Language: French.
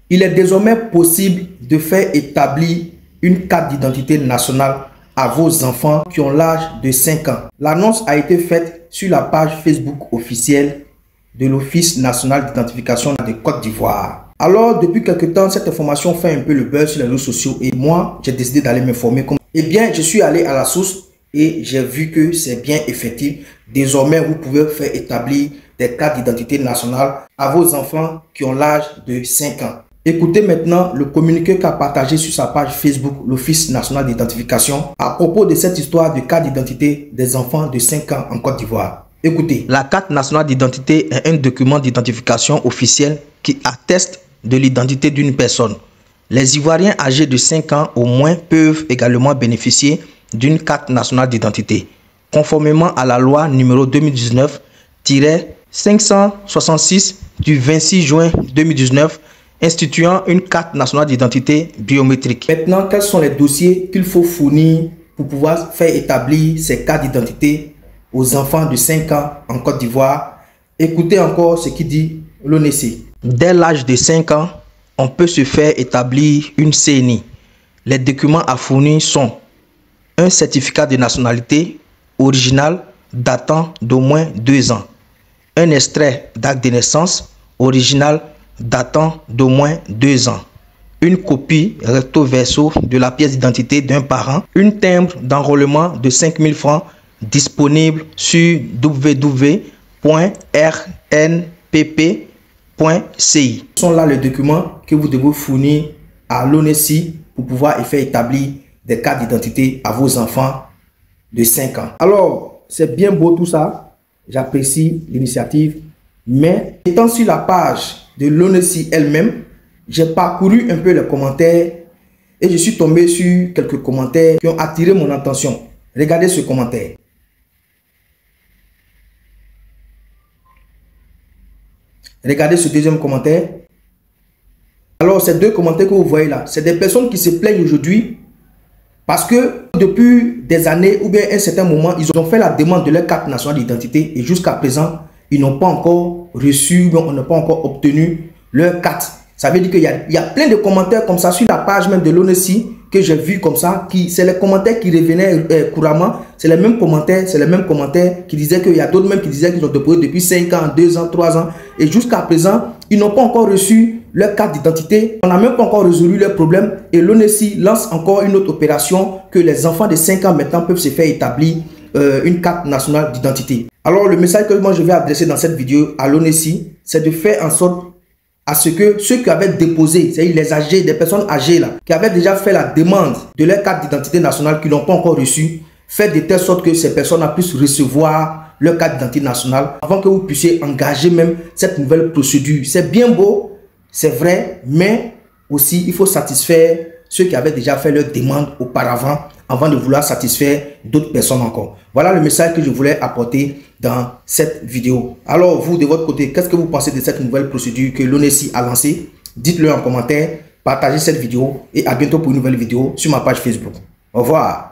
Il est désormais possible de faire établir une carte d'identité nationale à vos enfants qui ont l'âge de 5 ans. L'annonce a été faite sur la page Facebook officielle de l'Office national d'identification de Côte d'Ivoire. Alors, depuis quelque temps, cette information fait un peu le buzz sur les réseaux sociaux et moi, j'ai décidé d'aller m'informer. Eh bien, je suis allé à la source et j'ai vu que c'est bien effectif. Désormais, vous pouvez faire établir des cartes d'identité nationale à vos enfants qui ont l'âge de 5 ans. Écoutez maintenant le communiqué qu'a partagé sur sa page Facebook l'Office national d'identification à propos de cette histoire de carte d'identité des enfants de 5 ans en Côte d'Ivoire. Écoutez. La carte nationale d'identité est un document d'identification officiel qui atteste de l'identité d'une personne. Les Ivoiriens âgés de 5 ans au moins peuvent également bénéficier d'une carte nationale d'identité, conformément à la loi numéro 2019-566 du 26 juin 2019 instituant une carte nationale d'identité biométrique. Maintenant, quels sont les dossiers qu'il faut fournir pour pouvoir faire établir ces cartes d'identité aux enfants de 5 ans en Côte d'Ivoire? Écoutez encore ce qui dit l'ONECI. Dès l'âge de 5 ans, on peut se faire établir une CNI. Les documents à fournir sont un certificat de nationalité original datant d'au moins 2 ans, un extrait d'acte de naissance original datant d'au moins 2 ans, une copie recto verso de la pièce d'identité d'un parent, une timbre d'enrôlement de 5 000 francs disponible sur www.rnpp.ci. Ce sont là les documents que vous devez fournir à l'ONECI pour pouvoir faire établir des cartes d'identité à vos enfants de 5 ans. Alors, c'est bien beau tout ça, j'apprécie l'initiative, mais étant sur la page de l'ONECI elle-même, j'ai parcouru un peu les commentaires et je suis tombé sur quelques commentaires qui ont attiré mon attention. Regardez ce commentaire. Regardez ce deuxième commentaire. Alors, ces deux commentaires que vous voyez là, c'est des personnes qui se plaignent aujourd'hui parce que depuis des années ou bien un certain moment, ils ont fait la demande de leur carte nationale d'identité et jusqu'à présent, ils n'ont pas encore reçu, on n'a pas encore obtenu leur carte. Ça veut dire qu'il y a plein de commentaires comme ça sur la page même de l'ONECI que j'ai vu comme ça. C'est les commentaires qui revenaient couramment. C'est les mêmes commentaires, qui disaient qu'il y a d'autres même qui disaient qu'ils ont déposé depuis 5 ans, 2 ans, 3 ans. Et jusqu'à présent, ils n'ont pas encore reçu leur carte d'identité. On n'a même pas encore résolu leurs problèmes. Et l'ONECI lance encore une autre opération que les enfants de 5 ans maintenant peuvent se faire établir une carte nationale d'identité. Alors le message que moi je vais adresser dans cette vidéo à l'ONECI, c'est de faire en sorte à ce que ceux qui avaient déposé, c'est-à-dire les âgés, des personnes âgées là, qui avaient déjà fait la demande de leur carte d'identité nationale, qui n'ont pas encore reçu, faites de telle sorte que ces personnes puissent recevoir leur carte d'identité nationale avant que vous puissiez engager même cette nouvelle procédure. C'est bien beau, c'est vrai, mais aussi il faut satisfaire ceux qui avaient déjà fait leur demande auparavant avant de vouloir satisfaire d'autres personnes encore. Voilà le message que je voulais apporter dans cette vidéo. Alors vous de votre côté, qu'est-ce que vous pensez de cette nouvelle procédure que l'ONECI a lancée? Dites-le en commentaire, partagez cette vidéo et à bientôt pour une nouvelle vidéo sur ma page Facebook. Au revoir.